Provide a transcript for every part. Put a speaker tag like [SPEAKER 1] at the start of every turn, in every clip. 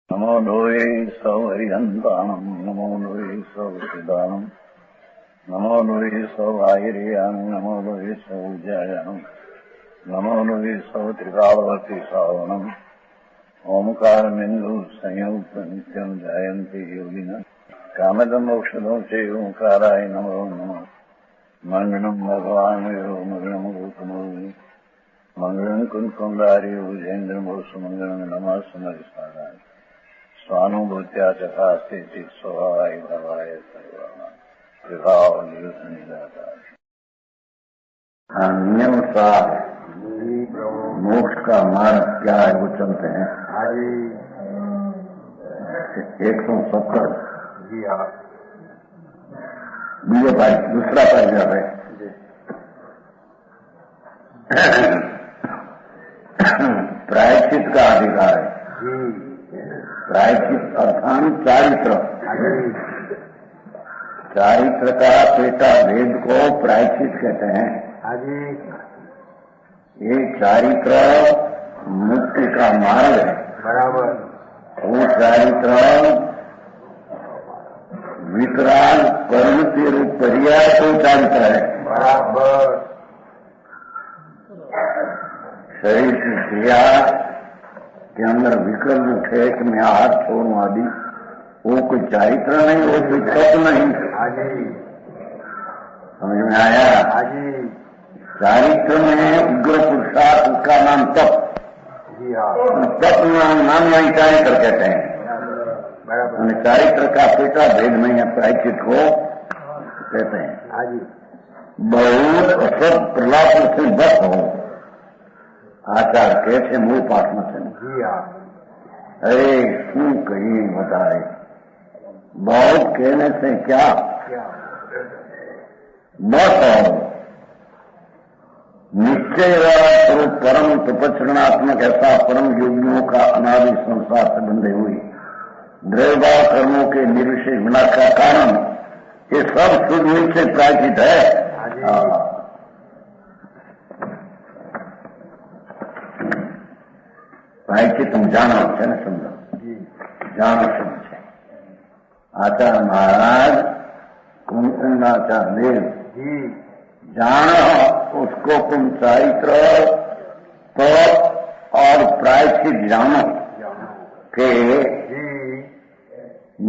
[SPEAKER 1] नमो लोये सौहरिहन्ताणम् नमो लोये सौचिदानम् नमो लोये सौभागिर्याम् नमो लोये सौजायानम् नमो लोये सौत्रिकालवती सावनम् ओंकारमिन्दु संयुक्त नित्यम् जायन्ति योगिनः कामदमोक्षदो चैव ओंकाराय नमो नमः मङ्गलम् भगवान् यो मङ्गलम् गौतमोऽपि मङ्गलम् कुन्कुण्डार्यो विजेन्द्रमोसुमङ्गलम् नमः समरिसाराय स्वानुभूत्या चकास्ते स्वभावाय भवाय सर्वभाव नियमानुसार मोक्ष का मार्ग क्या है वो चलते हैं। 170 बीजे भाई दूसरा पैराग्राफ है। प्रायश्चित का अधिकार है। प्रायश्चित अर्थान चारित्र। चारित्र का पेटा भेद को प्रायश्चित कहते हैं। ये चारित्र मुक्ति का मार्ग है। बराबर। वो चारित्र विकराल परिणति रूप पर्याय को चारित्र है। बराबर। शरीर की क्रिया के अंदर विकल्प उठे कि मैं हाथ छोड़ू आदि, वो कोई चारित्र नहीं, वो कोई तप नहीं। समझ में आया? चारित्र में उग्र पुरुषार्थ, उसका नाम तप। तप नाम नहीं चारित्र कहते हैं। चारित्र का पेटा भेद में या प्रायश्चित को कहते हैं। बहुत असत प्रलाप से बस हो आचार कैसे मूल पाठ में थे। अरे शू कहीं बताए, बहुत कहने से क्या बस हो। निश्चय स्वरूप परम तपचरणात्मक ऐसा परम योगियों का अनादि संसार से बंधे हुई द्रव्यभाव कर्मों के निर्विशेष विनाश का कारण ये सब शुद्ध से प्रायश्चित है। प्रायश्चित तुम जानो है ना, समझो जानो समझे। आचार्य महाराज कुंकुंडाचार्य देव जानो उसको तुम चारित्र तप और प्रायश्चित जानो के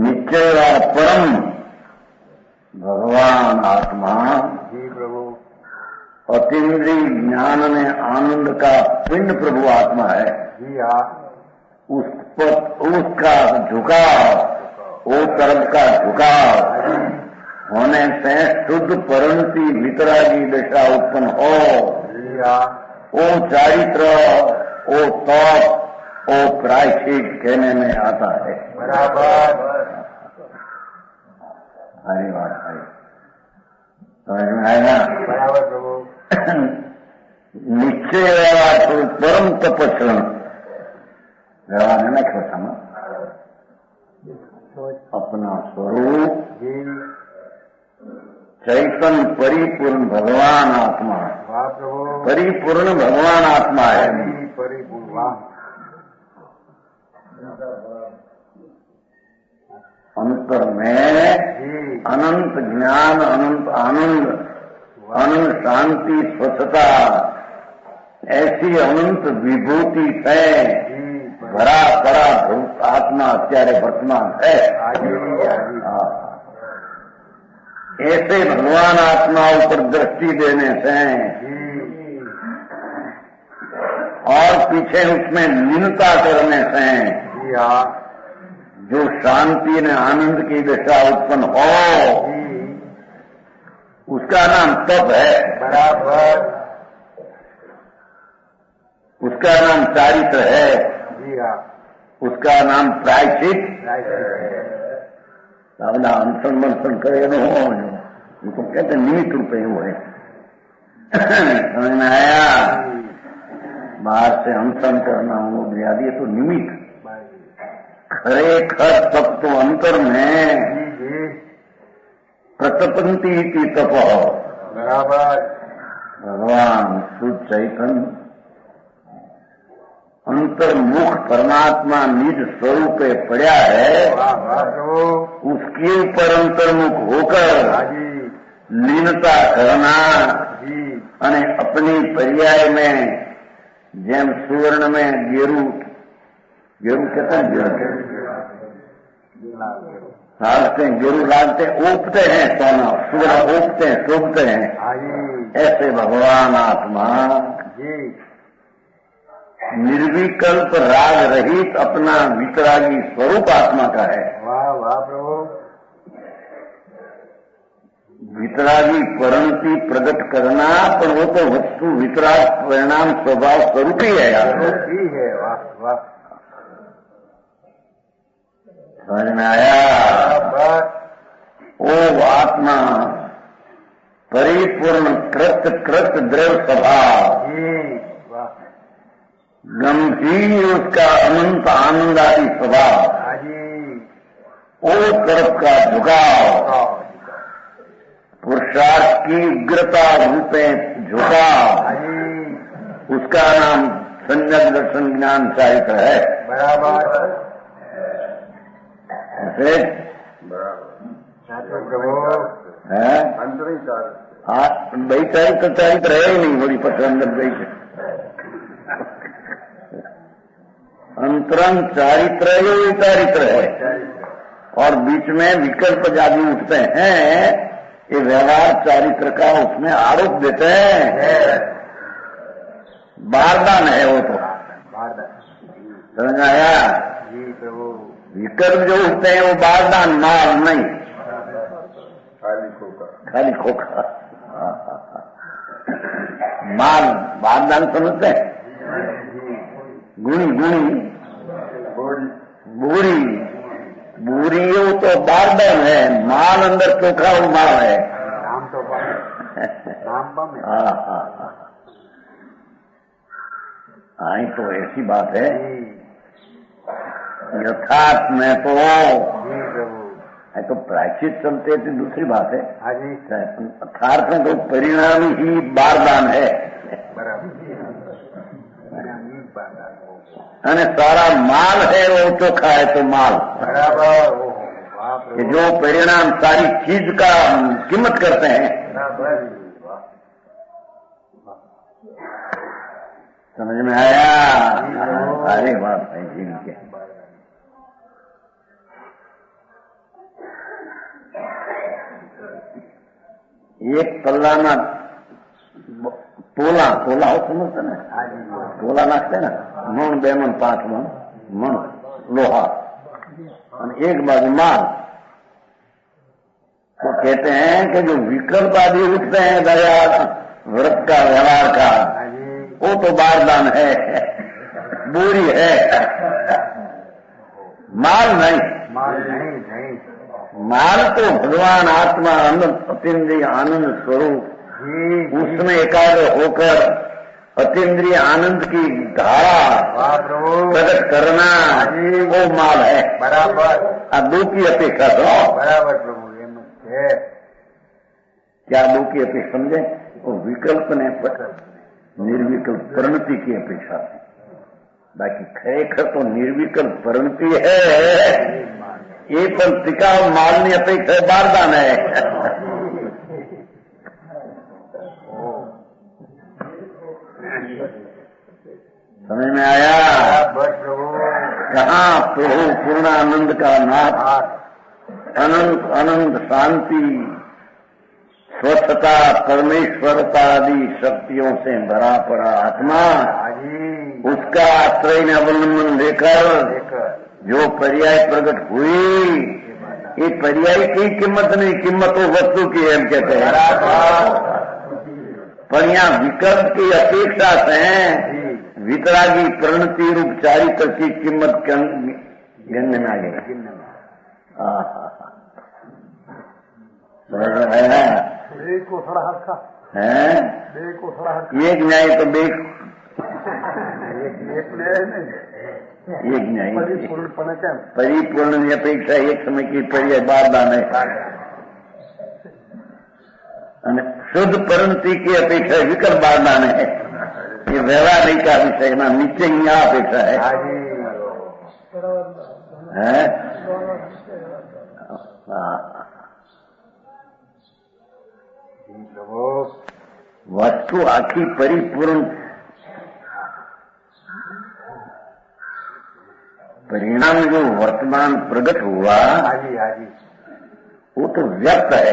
[SPEAKER 1] निश्चय और परम भगवान आत्मा अतीन्द्रिय ज्ञान में आनंद का पिंड प्रभु आत्मा है। उसका झुकाव, वो तरफ का झुकाव होने से शुद्ध परिणति वितरागी दशा उत्पन्न हो। वो चारित्र, वो तप, वो प्रायश्चित कहने में आता है। बराबर। हरी बात है, समझ में आएगा? बराबर प्रभु। निश्चय परम तपस्या व्यवहार है ना, क्या समझ अपना स्वरूप चैतन्य परिपूर्ण भगवान आत्मा, परिपूर्ण भगवान आत्मा है। परिपूर्ण अंतर में अनंत ज्ञान, अनंत आनंद, अनंत शांति, स्वच्छता, ऐसी अनंत विभूति है भरा पड़ा आत्मा અત્યારે वर्तमान है। ऐसे भगवान आत्मा ऊपर दृष्टि देने से और पीछे उसमें लीनता करने से जो शांति ने आनंद की दशा उत्पन्न हो, उसका नाम तप है। बराबर। उसका नाम चारित्र है। उसका नाम प्रायश्चित। अपना अनशन मनसन करे न हो, उनको कहते निमित्त रूपे वो है। समझ में आया? बाहर से अनशन करना हो बुनियादी तो निमित्त। खरेखर तप तो अंतर में प्रतपंती की तप हो। बराबर। भगवान शुद्ध चैतन्य अंतर्मुख परमात्मा निज स्वरूपे पड़ा है, उसके ऊपर अंतर्मुख होकर लीनता करना અને अपनी पर्याय में જેમ सुवर्ण में गेरू कहते हैं, लागते हैं गेरू लागते ओपते हैं, सोना सुवर्ण ओपते हैं, शोभते हैं, ऐसे भगवान आत्मा निर्विकल्प राग रहित अपना वितरागी स्वरूप आत्मा का है।
[SPEAKER 2] वाह वाह प्रभु।
[SPEAKER 1] वितरागी परिणति प्रकट करना, पर वो तो वस्तु वितराग परिणाम स्वभाव स्वरूप ही है यार,
[SPEAKER 2] ही है। वाह वाह,
[SPEAKER 1] समझ में आया? ओ आत्मा परिपूर्ण कृत द्रव स्वभाव, गंभीर उसका अनंत आनंदादी स्वभाव, ओ तरफ का झुकाव, पुरुषार्थ की उग्रता रूपे झुकाव, उसका नाम संज्ञक दर्शन ज्ञान चारित्र है।
[SPEAKER 2] बराबर
[SPEAKER 1] ऐसे है भाई, चारित्र है ही नहीं, बड़ी पसंद गई है। अंतरंग चारित्र ही चारित्र है, और बीच में विकल्प जादू उठते हैं, ये व्यवहार चारित्र का उसमें आरोप देते हैं। बारदान है वो तो, समझ आया? विकल्प जो उठते हैं वो बारदान, माल नहीं, खाली खोखा माल बारदान समझते हैं। गुणी बूरी वो तो बारदान है, माल अंदर चोखा वो माल है।
[SPEAKER 2] नाम तो
[SPEAKER 1] हाँ, तो ऐसी बात है। यथार्थ में तो है तो प्रायश्चित चलते थे, दूसरी बात है। यथार्थ में तो परिणाम ही बारदान है, અને सारा माल है वो चोखा है तो माल कि जो परिणाम सारी चीज का कीमत करते हैं। समझ में आया? सारी बात है जीवन के। एक पल्लाना तोला हो समझते ना, तोला नाखते ना, मन 2 मन 5 मन लोहा, और एक बाजू माल। तो कहते हैं कि जो विकल्प आदि उठते हैं दया व्रत का व्यवहार का, वो तो बारदान है, बुरी है, माल नहीं। माल तो भगवान आत्मा अतीन्द्रिय आनंद स्वरूप, उसमें एकाग्र होकर अतीन्द्रिय आनंद की धारा प्रकट करना, वो माल है।
[SPEAKER 2] बराबर।
[SPEAKER 1] अब दो की अपेक्षा तो
[SPEAKER 2] बराबर प्रभु,
[SPEAKER 1] क्या दो की अपेक्षा समझे? वो विकल्प ने निर्विकल्प परिणति की अपेक्षा है। बाकी खरेखर तो निर्विकल्प परिणति है, ये पण टिकाऊ मालनी अपेक्षा बारदान है। समझ में आया? कहाँ प्रभु पूर्णानंद का नाथ, अनंत शांति, स्वच्छता, परमेश्वरता आदि शक्तियों से भरा पड़ा आत्मा, उसका आश्रय में अवलंबन लेकर जो पर्याय प्रकट हुई, ये पर्याय की कीमत नहीं, कीमत तो वस्तु की है, हम कहते हैं। पर यहाँ विकल्प की अपेक्षा से वितरागी परिणति रूप चारित्र की कीमत गिनने में आ गई। एक न्याय तो एक न्याय परिपूर्ण की अपेक्षा एक समय की पर्याय बारदान है, शुद्ध परिणति की अपेक्षा विकल्प बारदान है। ये व्यवहारिक का विषय ना, नीचे ही अपेक्षा है।
[SPEAKER 2] हाँ जी
[SPEAKER 1] हैं?
[SPEAKER 2] प्रभु।
[SPEAKER 1] वस्तु आखी परिपूर्ण परिणाम जो वर्तमान प्रकट हुआ,
[SPEAKER 2] हाँ जी हाँ जी,
[SPEAKER 1] वो तो व्यक्त है,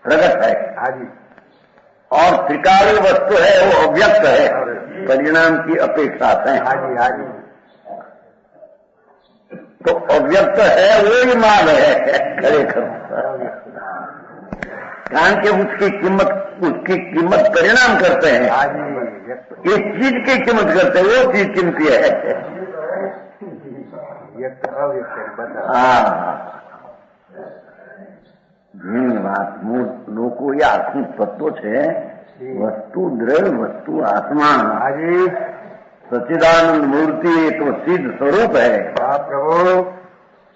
[SPEAKER 1] प्रकट है।
[SPEAKER 2] हाँ जी,
[SPEAKER 1] और त्रिकाली वस्तु है वो अव्यक्त है, परिणाम की अपेक्षा है।
[SPEAKER 2] हाँ जी हाँ जी,
[SPEAKER 1] तो अव्यक्त है वो ही माल है खरेखर, कारण के उसकी कीमत परिणाम करते हैं।
[SPEAKER 2] हाँ जी,
[SPEAKER 1] इस चीज की कीमत करते हैं, वो चीज कीमती है।
[SPEAKER 2] व्यक्त अव्यक्त बता।
[SPEAKER 1] हाँ, વાત લોકો એ આખું તત્વ છે, વસ્તુ દ્રવ્ય, વસ્તુ આત્મા, सच्चिदानंद मूर्ति तो सिद्ध स्वरूप है।
[SPEAKER 2] प्रभु।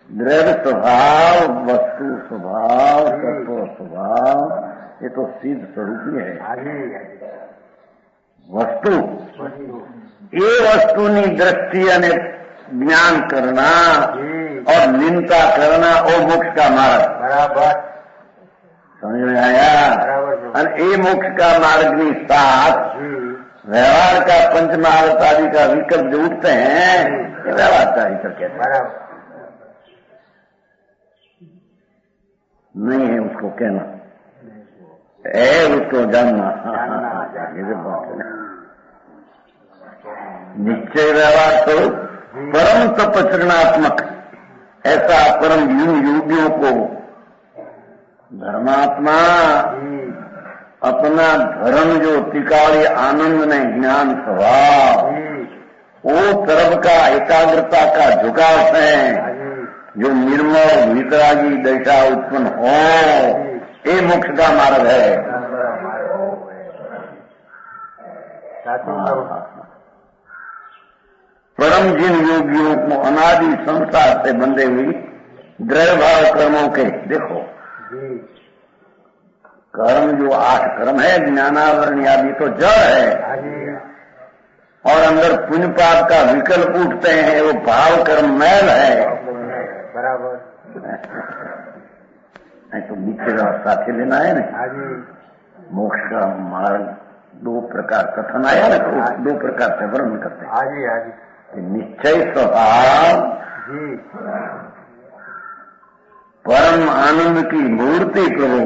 [SPEAKER 1] द्रव्य स्वभाव, वस्तु स्वभाव, तत्व स्वभाव, ये तो सिद्ध स्वरूप ही है। वस्तु ये वस्तुनी दृष्टि અને ज्ञान करना और निंदा करना वो मोक्ष का मार्ग।
[SPEAKER 2] बराबर,
[SPEAKER 1] समझ में आया? और ये मोक्ष का मार्ग के साथ व्यवहार का पंचमहारत आदि का विकल्प जो उठते हैं, ये व्यवहारकारी कहते हैं। नहीं है उसको कहना, है उसको जानना। निश्चय व्यवहार स्वरूप परम तपचरणात्मक, ऐसा परम योगियों को धर्मात्मा अपना धर्म जो त्रिकाली आनंद में ज्ञान स्वभाव, वो तरफ का एकाग्रता का झुकाव है, जो निर्मल वितरागी दशा उत्पन्न हो, ये मोक्ष का मार्ग है। परम जिन योगियों को अनादि संसार से बंधे हुई द्रव्य भाव कर्मों के, देखो कर्म जो 8 कर्म है, ज्ञानावरण आदि तो जड़ है, और अंदर पुण्य पाप का विकल्प उठते हैं, वो भाव कर्म मैल है।
[SPEAKER 2] बराबर,
[SPEAKER 1] तो नीचे साथी लेना है ना। मोक्ष का मार्ग 2 प्रकार कथन आया ना, तो 2 प्रकार से वर्णन करते हैं। निश्चय स्वभाव, परम आनंद की मूर्ति प्रभु।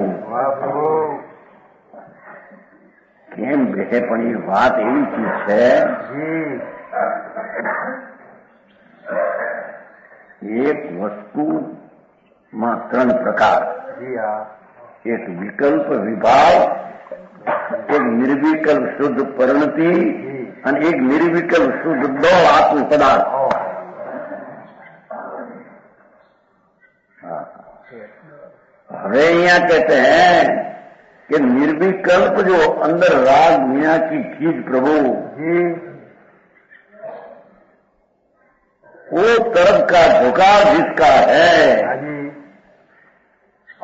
[SPEAKER 1] કેમ કહે પણ એ વાત એવી ચીજ છે, એક વસ્તુમાં 3 પ્રકાર, એક વિકલ્પ વિભાવ, એક નિર્વિકલ્પ શુદ્ધ પરિણતિ અને એક નિર્વિકલ્પ શુદ્ધ દો આત્મ પદાર્થ। હવે અહીંયા कहते हैं कि निर्विकल्प जो अंदर राग मियाँ की चीज प्रभु, वो तरफ का झुकाव जिसका है,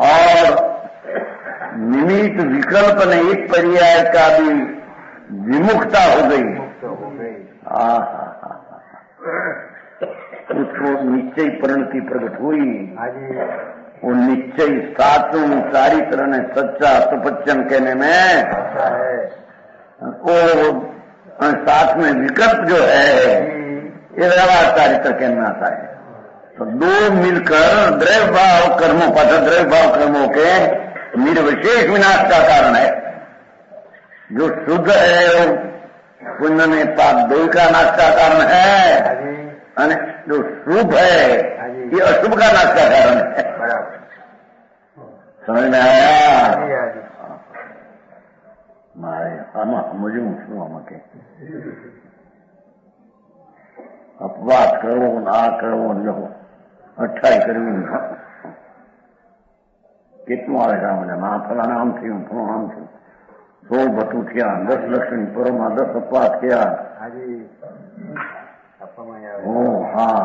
[SPEAKER 1] और निमित्त विकल्प ने एक पर्याय का भी विमुखता हो गई, उसको निश्चय परिणति प्रकट हुई। वो निश्चय साचू सारी तरह ने सच्चा सुपच्चन कहने में, वो साथ में विकल्प जो है ये व्यवहार चारित्र कहना आता है। तो 2 मिलकर द्रव्य भाव कर्मों पर, द्रव्य भाव कर्मों के निर्विशेष विनाश का कारण है। जो शुद्ध है वो पुण्य में पाप 2 का नाश का कारण है, और जो शुभ है ये अशुभ का नाश का कारण है। समझ में आया? मारे मुझे શું આમાં કે અપવાદ કરવો ના કરવો, જો 28 કરવી કેટલું આવે સામે, મા ફલાણા આમ થયું, ફલાણા આમ થયું, 16 ભતું થયા, 10 લક્ષણ પરોમાં 10 અપવાદ થયા। हाँ,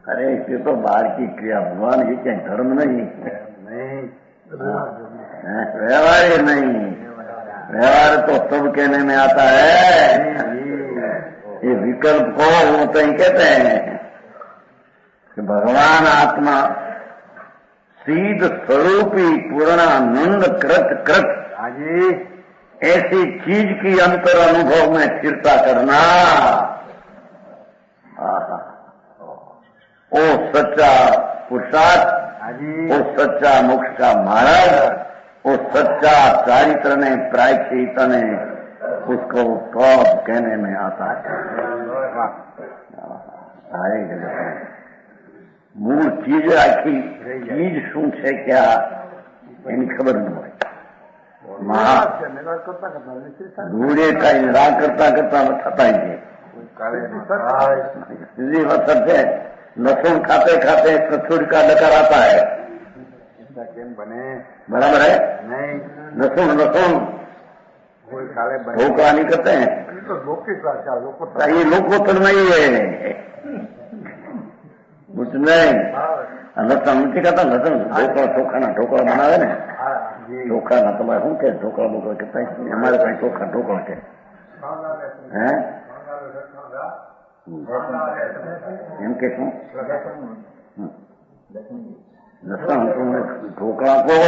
[SPEAKER 1] अरे ये तो बाहर की क्रिया, भगवान ये क्या धर्म नहीं, व्यवहार नहीं। व्यवहार तो सब कहने में आता है, ये विकल्प को वो तो ही कहते हैं कि भगवान आत्मा सीध स्वरूपी पूर्णानंद कृत कृत ऐसी चीज की अंतर अनुभव में स्थिरता करना, वो सच्चा पुरुषार्थ, वो सच्चा मोक्ष का मार्ग, वो सच्चा चारित्र ने प्रायश्चित ने उसको कब कहने में आता है। सारे जगत में मूल चीज आखी चीज शू है क्या એની ખબર ન હોય। ધૂળે કઈ નિરા કરતા કરતા થતા सीधी वक्त है। लहसुन खाते खाते कसूर का डकार आता है, बराबर है?
[SPEAKER 2] नहीं,
[SPEAKER 1] लहसुन लहसुन ढोकला नहीं करते हैं, ये लोकोत्तर नहीं है कुछ नहीं। लसन નથી કરતા, લસણ ઢોકળા બનાવે ને, ચોખા ના તમારે શું કે ઢોકળા બોકળા કરતા? અમારે કઈ ચોખા ઢોકળા કે હે એમ કે શું લસણ તમે ઢોકળા કહો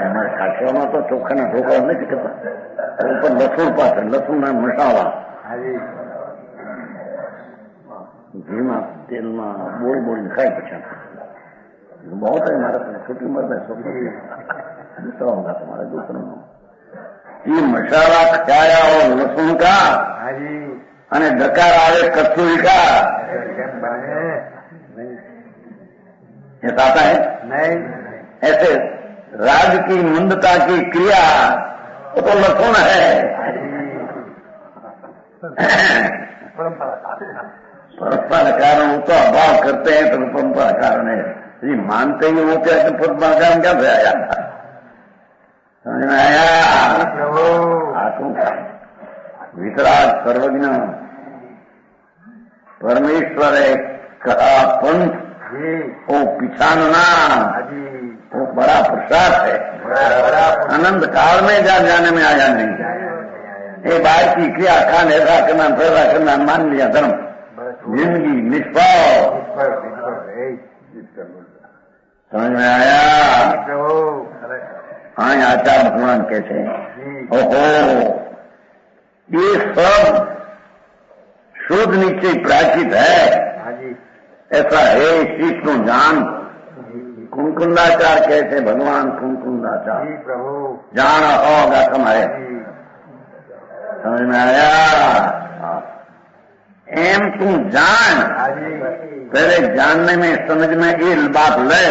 [SPEAKER 1] અમારે કાઠિયામાં તો ચોખાના ઢોકળા નથી કરતા, ઉપર લસણ પાસે લસણના મસાલા घीमा तेल में बोल बोल खाए पीछा बहुत है। हमारा छोटी उम्र में सब दूसरा होगा तुम्हारा दूसरा ये मसाला खाया और लहसुन का अने डकार आवे कस्तूरी का आता है नहीं। ऐसे राज की मंदता की क्रिया वो तो लहसुन है। परस्पर कारण वो तो अभाव करते हैं तो परंपरा कारण है, यदि मानते ही वो क्या परंपरा कारण क्या से आया? समझ में आया? आत्म वितराग सर्वज्ञ परमेश्वर कहा पंथ वो पिछानना वो बड़ा पुरुषार्थ है। आनंद काल में जाने में आया नहीं। ये बाहर की क्रिया खान ऐसा करना पैदा करना मान लिया धर्म, जिंदगी निष्पाव। समझ में आया? हाँ आचार भगवान कैसे ओहो ये सब शुद्ध निश्चय प्राचित है, ऐसा है शीश नु जान। कुंकुंदाचार कैसे भगवान कुंकुंदाचार जान होगा तुम्हारे। समझ में आया? एम तू जान, पहले जानने में समझ में ये बात ले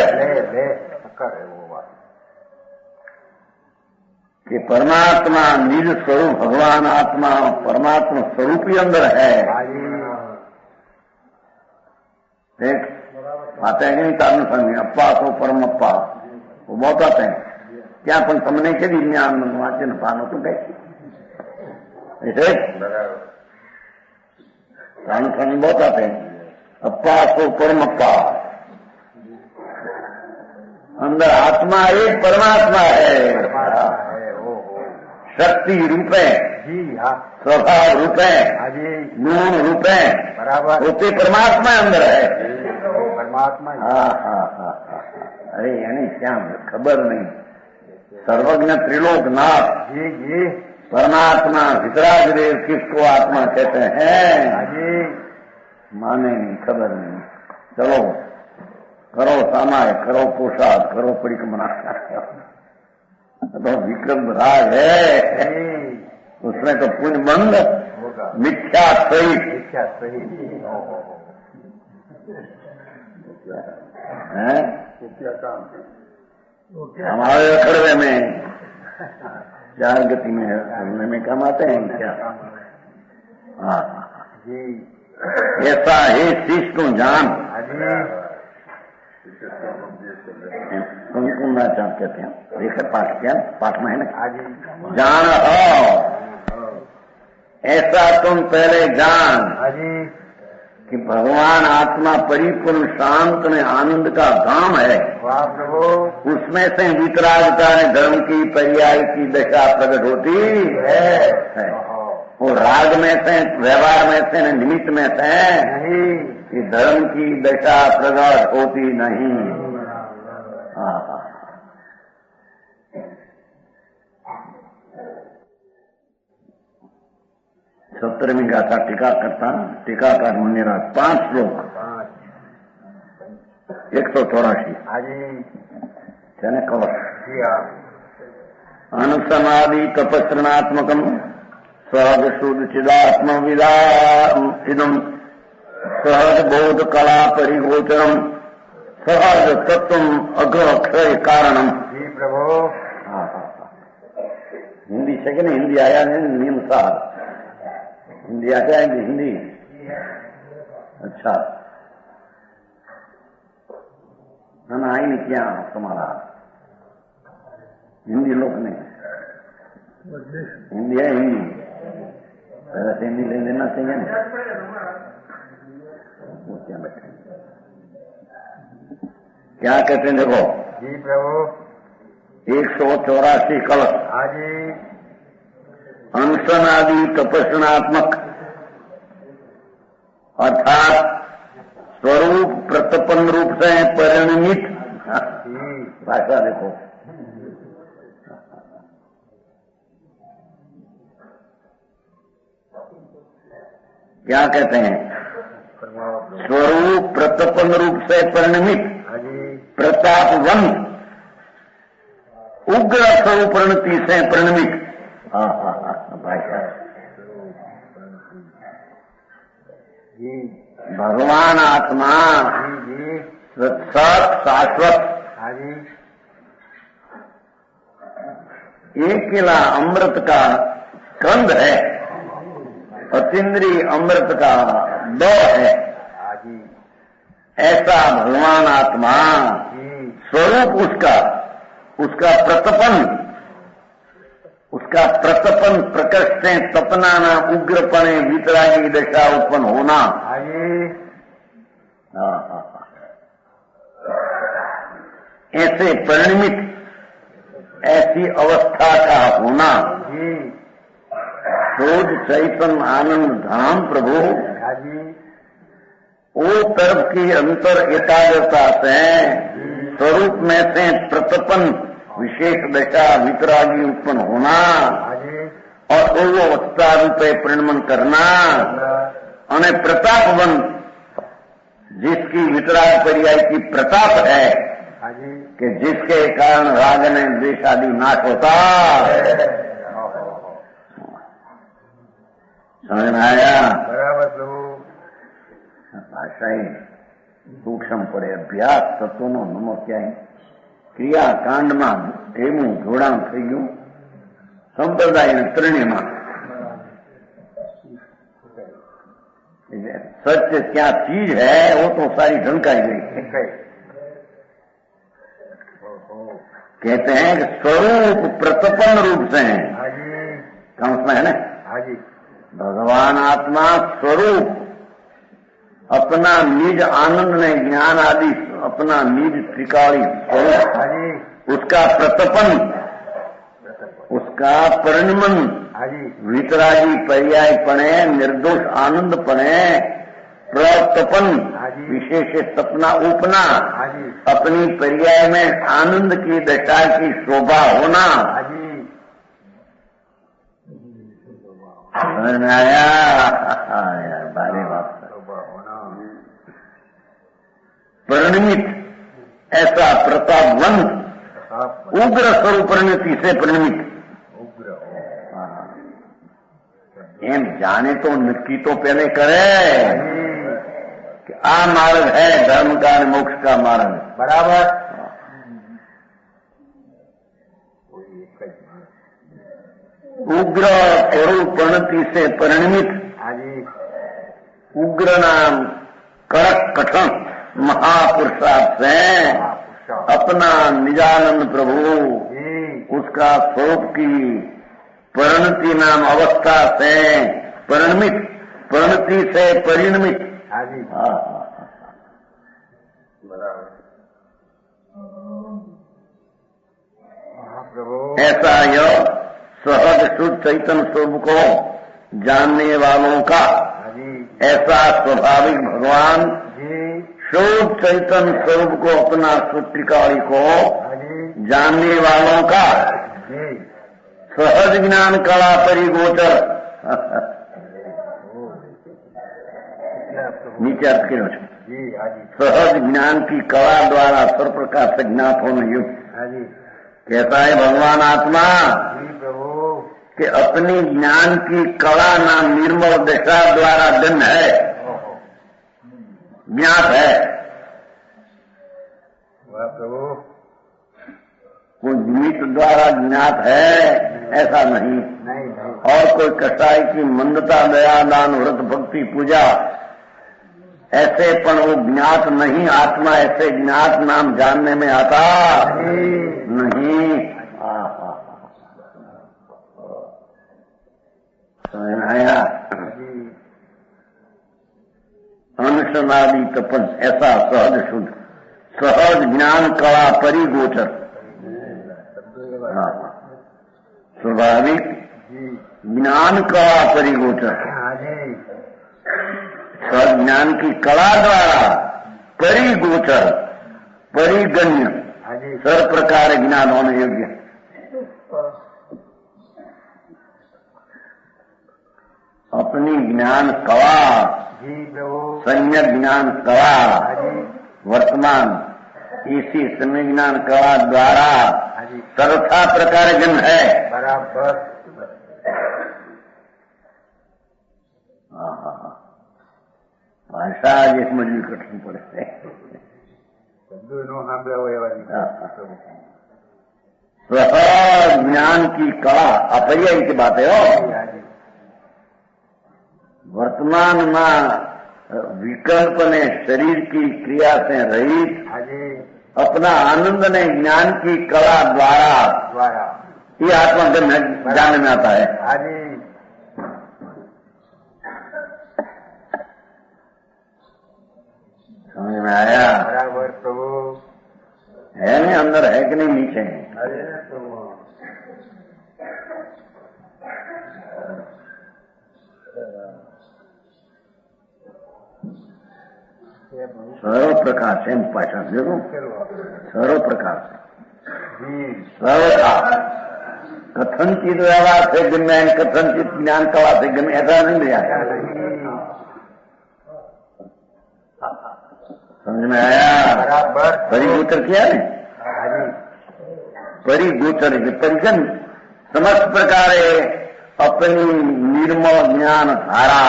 [SPEAKER 1] कि परमात्मा निज स्वरूप भगवान आत्मा परमात्मा स्वरूप ही अंदर है। देख आते हैं नहीं तारण समझे अप्पा तो परम अप्पा वो बहुत आते हैं क्या पण तमने के ज्ञान वाचन पानो तो कैसे तारण समझ बहुत आते हैं अप्पा तो परम अप्पा। अंदर आत्मा एक परमात्मा है, शक्ति रूपे स्वभाव रूपे गुण रूपे होते परमात्मा अंदर है। परमात्मा अरे यानी क्या खबर नहीं। सर्वज्ञ त्रिलोकनाथ परमात्मा वितराग देव किसको आत्मा कहते हैं माने नहीं, खबर नहीं। चलो करो सामाय, करो पोशाक, करो परिक्रमण। तो विक्रम राग है उसमें तो पुण्य बंद मिथ्या सही है। हमारे अखड़वे में चार गति में सुनने में कम आते हैं क्या? हाँ ऐसा है शीश को जान कुंकुमाचार कहते हैं। देखा पाठ क्या पाठ में है ना, जान हो ऐसा तुम पहले जान कि भगवान आत्मा परिपूर्ण शांत में आनंद का धाम है।
[SPEAKER 2] वाह प्रभु।
[SPEAKER 1] उसमें से वितरागता में धर्म की पर्याय की दशा प्रकट होती है। वो राग में से, व्यवहार में से, निमित्त में से
[SPEAKER 2] नहीं,
[SPEAKER 1] कि धर्म की दशा प्रकट होती नहीं। हाँ, 17वीं गाथा टीकाकार मुनिराज 5 श्लोक 184 चने कवच अनुसमाधि तपस्रणात्मकम सहज शुद्ध चिदात्म विदा इदम सहज बोध कला परिगोचरम सहज तत्व अग्रक्षय कारणम।
[SPEAKER 2] जी प्रभु।
[SPEAKER 1] हिंदी से कि नहीं? हिंदी आया नहीं नियम साहब, हिंदी आ जाएगी हिंदी। अच्छा, ना आई नहीं क्या तुम्हारा हिंदी लोग ने? हिंदी है हिंदी, पहले से हिंदी ले लेना चाहिए ना। क्या बैठे क्या कहते हैं देखो।
[SPEAKER 2] जी प्रभु।
[SPEAKER 1] 184 कलश।
[SPEAKER 2] हाँ जी।
[SPEAKER 1] अनशनादि तपस्नात्मक अर्थात स्वरूप प्रतपन रूप से परिणमित। भाषा देखो, क्या कहते हैं? स्वरूप प्रतपन रूप से परिणमित, प्रतापवंत उग्र स्वरूप परिणति से परिणमित। भाषा भगवान आत्मा सत शाश्वत एक किला अमृत का कंद है, अतीन्द्रिय अमृत का दो है। ऐसा भगवान आत्मा स्वरूप उसका प्रतपन प्रकृष्ट से तपना ना उग्रपणे वितरागी दशा उत्पन्न होना। ऐसे परिणमित ऐसी अवस्था का होना शोध चैतन्य आनंद धाम प्रभु वो तरफ की अंतर एकाग्रता से स्वरूप में से प्रतपन विशेष दशा वितरागी उत्पन्न होना और वो अवस्था रूपे परिणमन करना और प्रतापवन जिसकी वितराग पर्याय की प्रताप है कि जिसके कारण राग ने द्वेष आदि नाश होता। समझ में आया?
[SPEAKER 2] बराबर प्रभु।
[SPEAKER 1] भाषा ही सूक्ष्म પડે અભ્યાસ તત્વનો નમો ક્યાંય ક્રિયાકાંડમાં એવું જોડાણ થઈ ગયું સંપ્રદાય ત્રણેયમાં। सत्य क्या चीज है वो तो सारी ढंकाई गई है। कहते हैं कि स्वरूप प्रतपन रूप से है, कम उसमें है ना? भगवान आत्मा स्वरूप अपना निज आनंद ने ज्ञान आदि अपना निज त्रिकाली स्वरूप उसका प्रतपन उसका परिणमन वितरागी पर्यायपणे निर्दोष आनंदपणे प्रतपन विशेष सपना उपना अपनी पर्याय में आनंद की दशा की शोभा होना। समझ में आया? भारी बात। परिणमित ऐसा प्रतापवंत उग्र स्वरूप परिणति से परिणमित। एम जाने तो नक्की तो पहले करे कि आ मार्ग है धर्म का मोक्ष का मार्ग। बराबर। उग्र स्वरूप परिणति से परिणमित उग्र नाम कड़क कठन महापुरुषार्थ से अपना निजानंद प्रभु उसका स्वरूप की परिणति नाम अवस्था से परिणमित परिणति से परिणमित
[SPEAKER 2] हाँ जी
[SPEAKER 1] हाँ
[SPEAKER 2] बराबर। हाँ प्रभु।
[SPEAKER 1] ऐसा यह सहज शुद्ध चैतन्य स्वरूप को जानने वालों का
[SPEAKER 2] हाँ जी
[SPEAKER 1] ऐसा स्वाभाविक भगवान
[SPEAKER 2] जी
[SPEAKER 1] शुद्ध चैतन्य स्वरूप को अपना सूत्रिकाड़ी को
[SPEAKER 2] हाँ जी
[SPEAKER 1] जानने वालों का
[SPEAKER 2] जी
[SPEAKER 1] सहज ज्ञान कला परिगोचर नीचे अर्थ के
[SPEAKER 2] जी हाँ जी
[SPEAKER 1] सहज ज्ञान की कला द्वारा सर्व प्रकार से ज्ञात होने युक्त
[SPEAKER 2] हाँ जी
[SPEAKER 1] कहता है भगवान आत्मा
[SPEAKER 2] जी प्रभु
[SPEAKER 1] कि अपनी ज्ञान की कला नाम निर्मल दशा द्वारा दिन है, ज्ञात है।
[SPEAKER 2] वाह प्रभु।
[SPEAKER 1] कोई निमित्त द्वारा ज्ञात है ऐसा नहीं,
[SPEAKER 2] नहीं नहीं
[SPEAKER 1] और कोई कसाई की मंदता दया दान व्रत भक्ति पूजा ऐसे पण वो ज्ञात नहीं। आत्मा ऐसे ज्ञात नाम जानने में आता नहीं। समझ में आया? अनुसनादि तपन ऐसा सहज शुद्ध सहज ज्ञान कला परिगोचर स्वाभाविक ज्ञान कला परिगोचर सहज ज्ञान की कला द्वारा परिगोचर परिगण्य सर्व प्रकार ज्ञान होने योग्य अपनी ज्ञान कला सम्यक ज्ञान कला वर्तमान इसी सम्यक ज्ञान कला द्वारा सर्वथा प्रकार जन है
[SPEAKER 2] बराबर।
[SPEAKER 1] भाषा एक मजबूरी कठिन पड़े सहज ज्ञान की कला अपरियाय की बात है हो। वर्तमान में विकल्प ने शरीर की क्रिया से रहित अपना आनंद ने ज्ञान की कला द्वारा ये आत्मा जानने में आता है। समझ में आया?
[SPEAKER 2] बराबर प्रभु।
[SPEAKER 1] है नहीं अंदर है कि नहीं नीचे है? सर्व प्रकार से पाठा देखो सर्व प्रकार से सर्वथा कथनचित व्यवहार से गम्य कथनचित ज्ञान कला से गम्य ऐसा नहीं मिला। समझ में आया?
[SPEAKER 2] बराबर।
[SPEAKER 1] परिगोचर किया ने परिगोचर परिजन समस्त प्रकार अपनी निर्मल ज्ञान धारा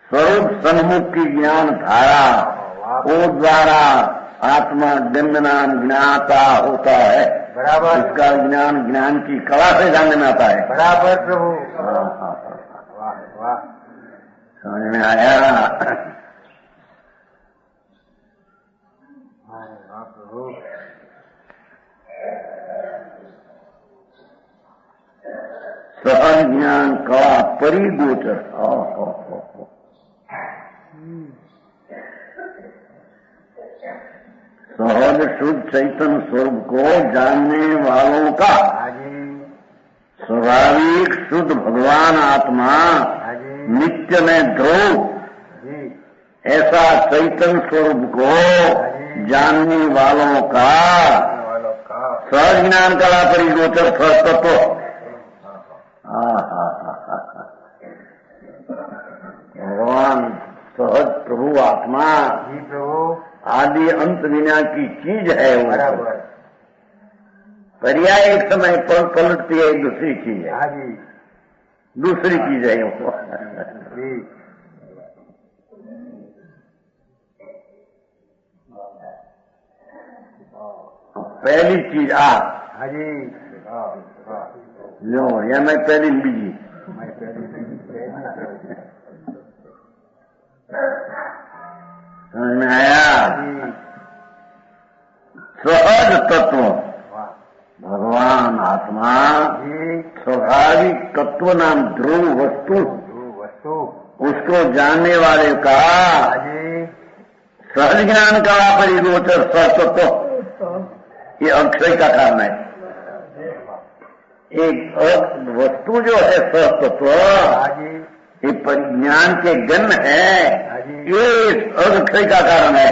[SPEAKER 1] स्वरूप सन्मुख की ज्ञान धारा वो द्वारा आत्मा जन्म नाम ज्ञाता होता है।
[SPEAKER 2] बराबर।
[SPEAKER 1] इसका ज्ञान ज्ञान की कला से जानने में आता है।
[SPEAKER 2] बराबर प्रभु।
[SPEAKER 1] वाह वाह समझ में आया?
[SPEAKER 2] प्रभु।
[SPEAKER 1] सहज ज्ञान कला परिगोचर सहज शुद्ध चैतन्य स्वरूप को जानने वालों का स्वाभाविक शुद्ध भगवान आत्मा नित्य में ध्रुव ऐसा चैतन्य स्वरूप को जानने वालों का सहज ज्ञान कला परिगोचर सहज तत्व भगवान सहज प्रभु आत्मा
[SPEAKER 2] जी प्रभु।
[SPEAKER 1] आदि अंत विना की चीज है वो।
[SPEAKER 2] बराबर।
[SPEAKER 1] पर्याय एक समय पलटती है दूसरी चीज है।
[SPEAKER 2] हाँ जी
[SPEAKER 1] दूसरी चीज है वो। पहली चीज आप
[SPEAKER 2] हाँ जी
[SPEAKER 1] लो या मैं पहली बीजी समझ में आया? सहज तत्व भगवान आत्मा स्वाभाविक तत्व नाम ध्रुव वस्तु उसको जानने वाले का सहज ज्ञान का परिगोचर सतत्व, ये अक्षय का कारण है। एक वस्तु जो है सतत्व, ये परिज्ञान के जन्म है, ये अक्षय का कारण है।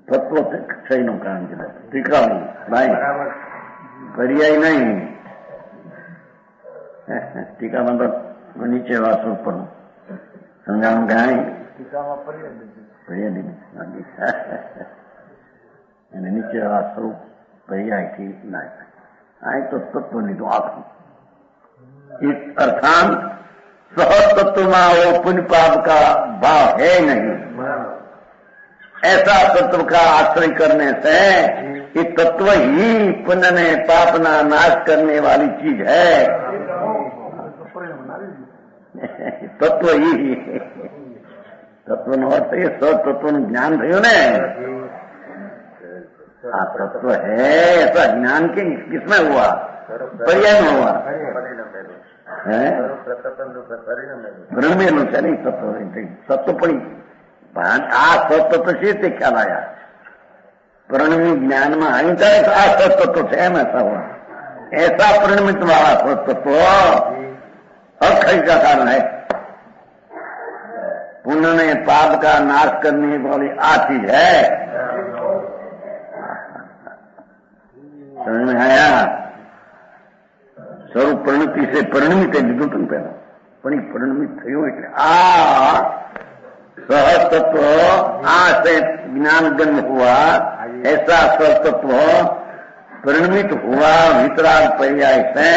[SPEAKER 1] तत्व क्षय નું કારણ છે, ટીકા નહીં, પર્યાય નહીં। ટીકામાં તો નીચે વાસો ઉપર સમજાવવાનું કાંઈ પર્યાય નહીં, અને નીચે વાસો પર્યાયથી નહીં। આ તો તત્વ લીધું આખું। अर्थात सहज तत्व में वो पुण्य पाप का भाव है नहीं। ऐसा तत्व का आश्रय करने से ये तत्व ही पुण्य ने पाप ना नाश करने वाली चीज है। तत्व ही तत्व नो अर्थ ये सब तत्व નું જ્ઞાન થયું ને, આ तत्व है। ऐसा ज्ञान के किसमें हुआ? पर्याय में हुआ है, ब्रह्मेલું છે નહીં તત્વ। તત્વ પણ આ સતત્વ છે તે ખ્યાલ आया, परिणमी ज्ञान में आई जाए आ सतत्व है। एम ऐसा हुआ, ऐसा परिणमित वाला सतत्व अक्षय का कारण है। पुण्य ने पाप का नाश करने वाली आ चीज है। समझ में आया? स्वरूप परिणति से परिणमित है લીધું તું પહેલા, પણ એ પરિણમિત થયું એટલે આ सहज तत्व आ से ज्ञान जन्म हुआ। ऐसा सतत्व परिणमित हुआ वितराग पर्याय से,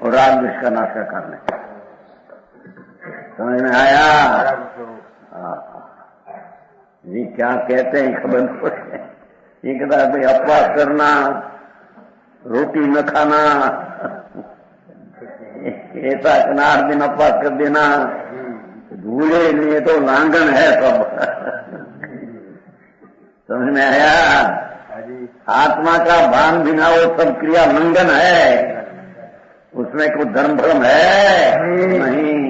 [SPEAKER 1] और राग द्वेष का नाश का कारण है। समझ में आया? ये क्या कहते हैं खबर नहीं पड़े। ये कहता है भाई अपवास करना, रोटी न खाना, ऐसा 8 दिन अपवास कर देना, भूले नहीं तो लांघन है सब। समझ में आया? आत्मा का भान बिना वो सब क्रिया लंघन है, उसमें कोई धर्म भ्रम है नहीं।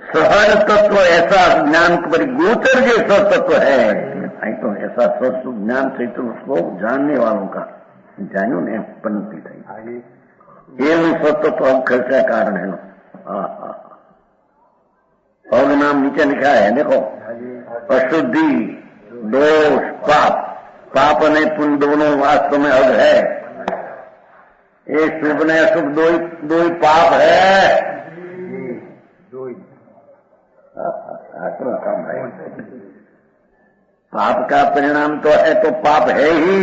[SPEAKER 1] सहज तत्व ऐसा ज्ञान पर गोचर जैसा तत्व है, तो ऐसा सत्व ज्ञान से तो उसको जानने वालों का जानो ने पन्नती थी। एवं सत्व तो अक्षय का कारण है। और नाम नीचे लिखा है, देखो, अशुद्धि, दोष, पाप। पाप ने पुण्य दोनों वास्तव में अग है। ये शुभ ने अशुभ दो ही पाप है। पाप का परिणाम तो है, तो पाप है ही।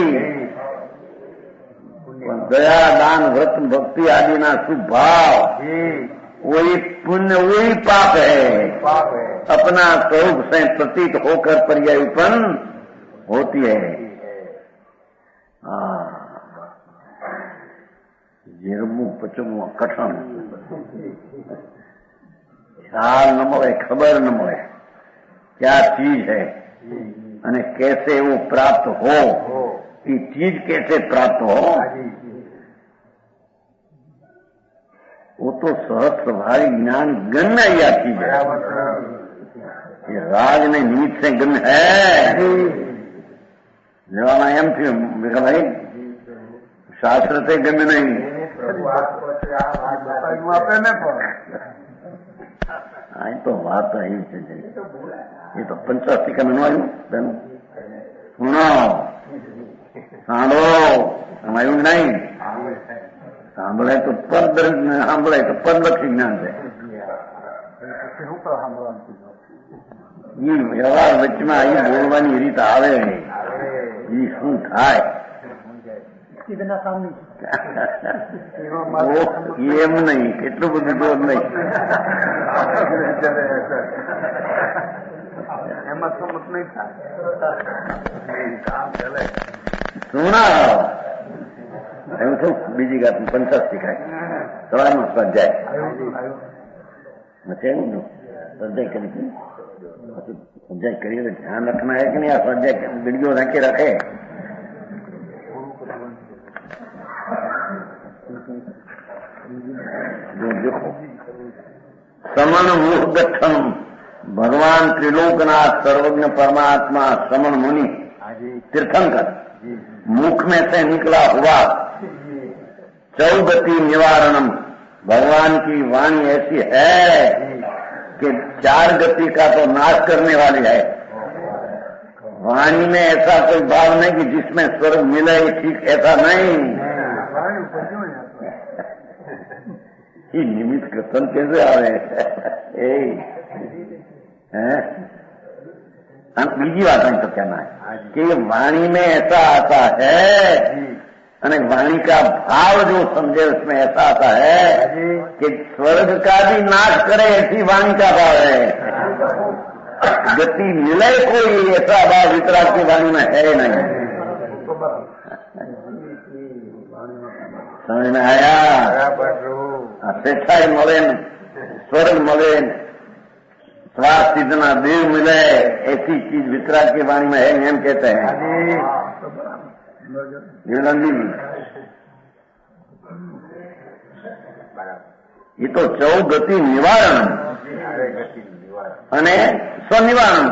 [SPEAKER 1] दया, दान, व्रत, भक्ति आदि ना शुभ भाव, वही पुण्य, वही पाप है। अपना स्वरूप से प्रतीत होकर पर्याय उत्पन्न होती है। जीरमू पचमू कठण ख्याल न મળે, खबर न મળે क्या चीज है અને कैसे वो प्राप्त हो, कि चीज कैसे प्राप्त हो, वो तो सहज स्वाभाविक ज्ञान गण या चीज है। ये राज ने निमित्त से गण है। जवाना एम थी भाई, शास्त्र से गण नहीं। आई तो बात आई, ये तो 85 का मनो आयु सुनो સાંભળો, આવ્યું નહીં સાંભળે તો પદ સાંભળે તો પદલક્ષી જ્ઞાન છે। વ્યવહાર વચ્ચેમાં અહીં બોલવાની રીત આવે, એ શું થાય એમ નહીં, કેટલું બધું દોર નહીં। એમાં સમજ નહીં થાય, કામ ચાલે। સુના એવું શું બીજી વાત 85 શીખાય, સવારમાં સ્વાધ્યાય એવું स्वाध्याय करी स्वाध्याय करिए तो ध्यान रखना है कि नहीं, स्वाध्याय वीडियो रखे रखे जो देखो समन मुख गठन भगवान त्रिलोकनाथ सर्वज्ञ परमात्मा समन मुनि तीर्थंकर मुख में से निकला हुआ चौगति निवारणम, भगवान की वाणी ऐसी है कि 4 गति का तो नाश करने वाली है। वाणी में ऐसा कोई भाव नहीं कि जिसमें स्वर्ग मिले, ठीक ऐसा नहीं। ये निमित्त कथन कैसे आ रहे हैं? बीजी बात नहीं तो कहना है कि वाणी में ऐसा आता है, અને वाणी का भाव जो समझे उसमें ऐसा आता है कि स्वर्ग का भी नाश करे, ऐसी वाणी का भाव है। गति मिले कोई ऐसा भाव वितराग की वाणी में है नहीं। समझ में आया? स्वेच्छा મળે ને, स्वर्ग મળે ને, स्वास्थ्य सिद्धना देव मिले, ऐसी चीज वितराग की वाणी में है, एम कहते हैं जीवनंदी जी। ये तो 4 गति निवारण અને स्वनिवारण,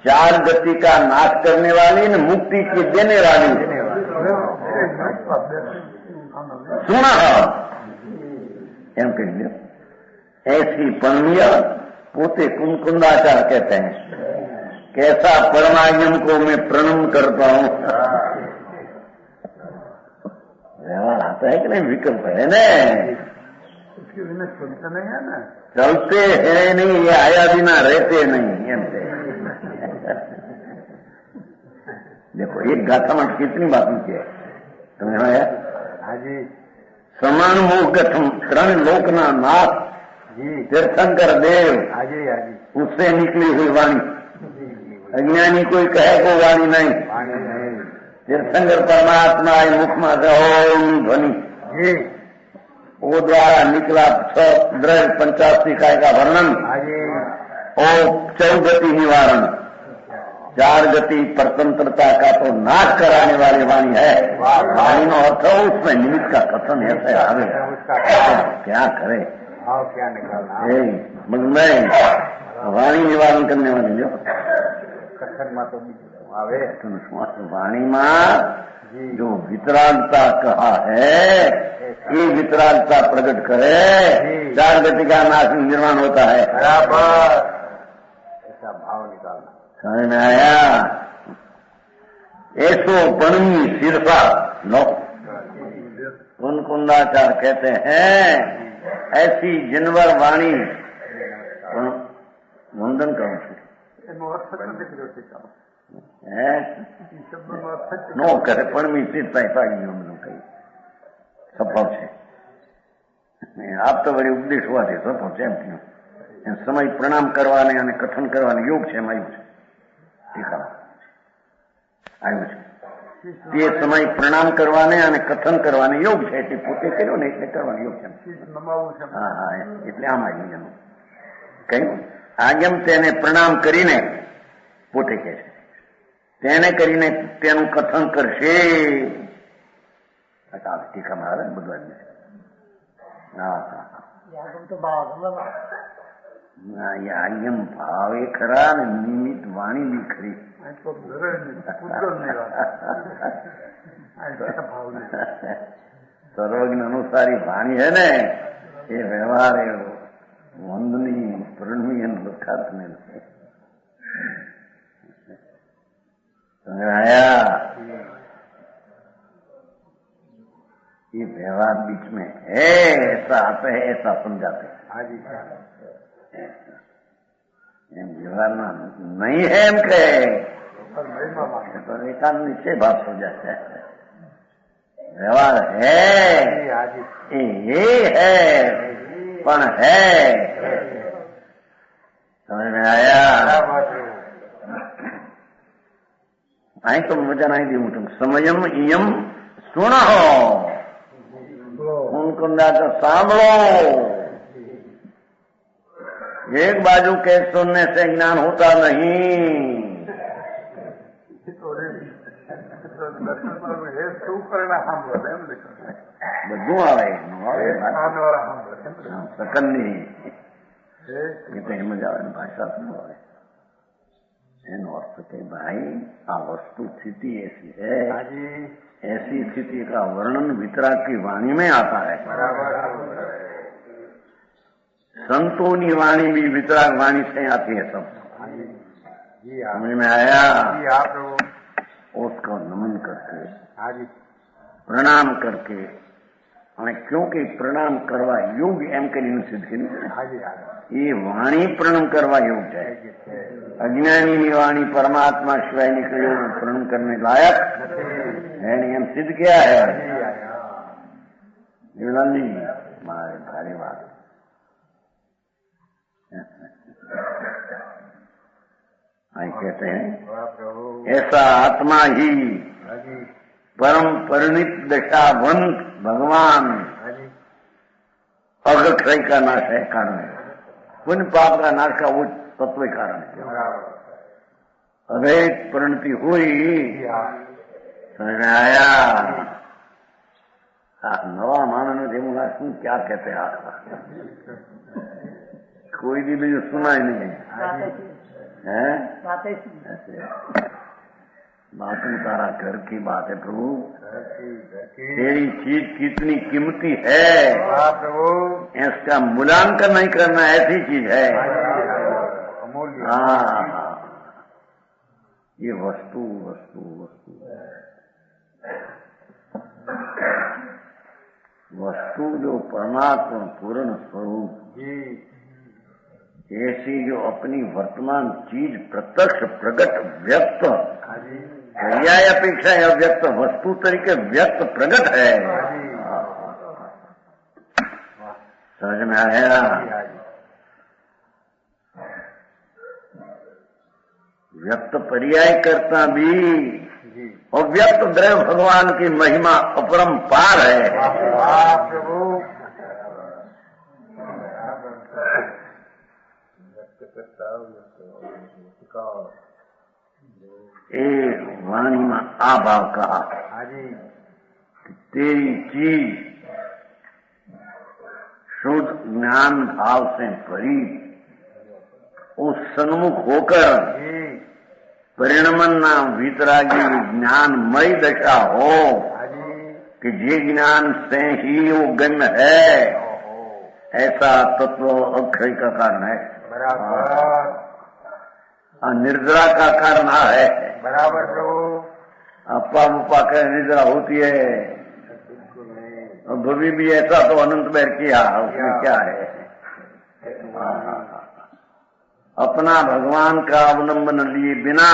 [SPEAKER 1] 4 गति का नाश करने वाली ने मुक्ति की देने वाली सुना एम कह दिया। ऐसी परमीय पोते कुंकुंदाचार कहते हैं। कैसा परमायम को मैं प्रणाम करता हूं। व्यवहार आता है कि नहीं? विकल्प है ना,
[SPEAKER 2] उसके बिना चलते नहीं है ना,
[SPEAKER 1] चलते हैं नहीं, ये आया बिना रहते नहीं। एम देखो एक गाथा में कितनी बात की है तुम्हें आया?
[SPEAKER 2] हाँ जी।
[SPEAKER 1] समान मुख गठन 3 लोकना नाथ तीर्थंकर देव, उससे निकली हुई वाणी। अज्ञानी कोई कहे को वाणी नहीं, तीर्थंकर परमात्मा मुख में ओम ध्वनि, वो द्वारा निकला 6 द्रव्य 85 काय का वर्णन और 4 गति निवारण, 4 गति परतंत्रता का तो नाश कराने वाली वाणी है। वाणी में अर्थ उसमें निमित्त का कथन ऐसे आवे, क्या करे
[SPEAKER 2] क्या निकालना
[SPEAKER 1] वाणी निवारण करने वाली जो
[SPEAKER 2] कथन में तो आवे
[SPEAKER 1] वाणी में जो वितरागता कहा है, ये वितरागता प्रकट करे, 4 गति का नाश निर्माण होता है।
[SPEAKER 2] बराबर ऐसा भाव निकालना।
[SPEAKER 1] समझ में आया? ऐसो पणमी शीर्षा लो कुंकुंदाचार कहते हैं। ऐसी जिनवर वाणी वंदन करूं નો કરે પણ મી સીધા પાડી ગયો કઈ સફળ છે। આપ તો વળી ઉપદેશ હોવાથી સફળ છે એમ થયું। સમય પ્રણામ કરવાને અને કથન કરવાને યોગ છે એમ આવ્યું છે, ટીકા આવ્યું છે। તે સમય પ્રણામ કરવાને અને કથન કરવાને યોગ છે, એટલે પોતે કર્યો ને એટલે કરવાનો યોગ છે। હા હા, એટલે આમ આવ્યું એનું કઈ આગમ તેને પ્રણામ કરીને પોતે કહે છે, તેને કરીને તેનું કથન કરશે। ટીકામાં આવે ને બધું આવ્યું છે। હા હા હા, આગમ ભાવે ખરા ને નિમિત્ત વાણી બી ખરી। સર્વજ્ઞ અનુસારી વાણી है ને એ વ્યવહાર એ વંદની પ્રણમી એમ લખાત ને आया। ये व्यवहार बीच में है, ऐसा आते है ऐसा समझाते हैं। व्यवहार नहीं है एम कहे तो एकांत निश्चय बात हो जाता है। व्यवहार है, ये है पण है। समझ में आया? आई तो मजा नहीं दी तुम समयम इयम सुनो उनको तो सांभो। एक बाजू के सुनने से ज्ञान होता नहीं।
[SPEAKER 2] શું કરે સાંભળે એમ
[SPEAKER 1] બધું આવે સકન નહીં એ તો એમ જ આવે ભાષા શું આવે એનો અર્થ કે ભાઈ આ वस्तु स्थिति ऐसी है, ऐसी स्थिति का वर्णन वितराग की वाणी में आता है। संतों की वाणी भी वितराग वाणी से आती है। सब समझ में आया? उसको नमन करके प्रणाम करके અને क्योंकि प्रणाम करवा योग्य एम કરીને સિદ્ધ કર્યું એ વાણી પ્રણામ કરવા યોગ્ય છે। અજ્ઞાનીની વાણી પરમાત્મા સિવાય નીકળી પ્રણામ કરને લાયક એની એમ સિદ્ધ किया है। नहीं मारे भारी बात कहते हैं ऐसा आत्मा ही परम परिणित दशावंत भगवान अग्रक्षय का नाश है, कारण है। पुण्य पाप का नाश का वो तत्व कारण है। अवैध परिणति हुई, समझ में आया? नवा मानव देमुला શું क्या कहते हैं? कोई भी जो सुना ही नहीं है। बातें तारा घर की बात है प्रभु। तेरी चीज कितनी कीमती है
[SPEAKER 2] प्रभु,
[SPEAKER 1] इसका मूल्यांकन नहीं करना, ऐसी चीज है। हाँ, ये वस्तु वस्तु वस्तु वस्तु जो परमात्मा पूर्ण स्वरूप ऐसी जो अपनी वर्तमान चीज प्रत्यक्ष प्रगट व्यक्त पर्याय अपेक्षा अव्यक्त वस्तु तरीके व्यक्त प्रगट है। समझ में आया? व्यक्त पर्याय करता भी अव्यक्त द्रव्य भगवान की महिमा अपरंपार है। एक वाणी में आ भाव कहा कि तेरी चीज शुद्ध ज्ञान भाव से भरी उस सन्मुख होकर परिणमना वितरागी ज्ञानमय दशा हो कि जे ज्ञान से ही वो गम्य है, ऐसा तत्व अक्षय का कारण है। निर्जरा का कारण है।
[SPEAKER 2] बराबर प्रभु।
[SPEAKER 1] अपा उपा कर निद्रा होती है, भवी भी ऐसा तो अनंत बैर किया, उसमें क्या है? अपना भगवान का अवलंबन लिए बिना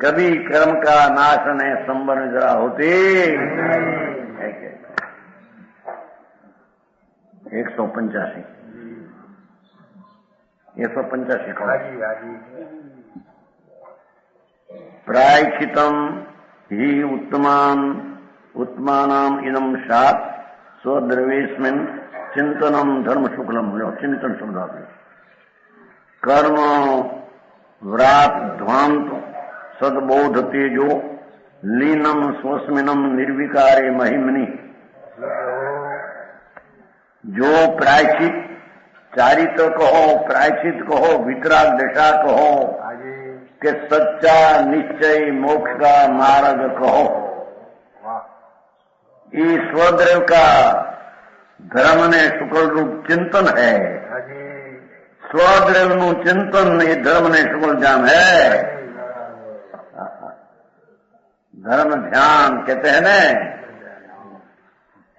[SPEAKER 1] कभी कर्म का नाश न संबर निद्रा होती। 185 का प्रायश्चितम ही उत्तमानाम इदम सात स्वद्रवेस्मिन् चिंतनम धर्म शुक्लम। चिंतन शब्द कर्म व्रात ध्वांत सद्बोध तेजो लीनम स्वस्मिनम निर्विकारे महिमनि। जो प्रायश्चित चारित्र कहो, प्रायश्चित कहो, वितराग दशा कहो, कि सच्चा निश्चय मोक्ष का मार्ग कहो, ये स्वद्रव का धर्म ने शुक्ल रूप चिंतन है। स्वद्रव नु चिंतन ये धर्म ने शुक्ल जान है। धर्म ध्यान कहते हैं न,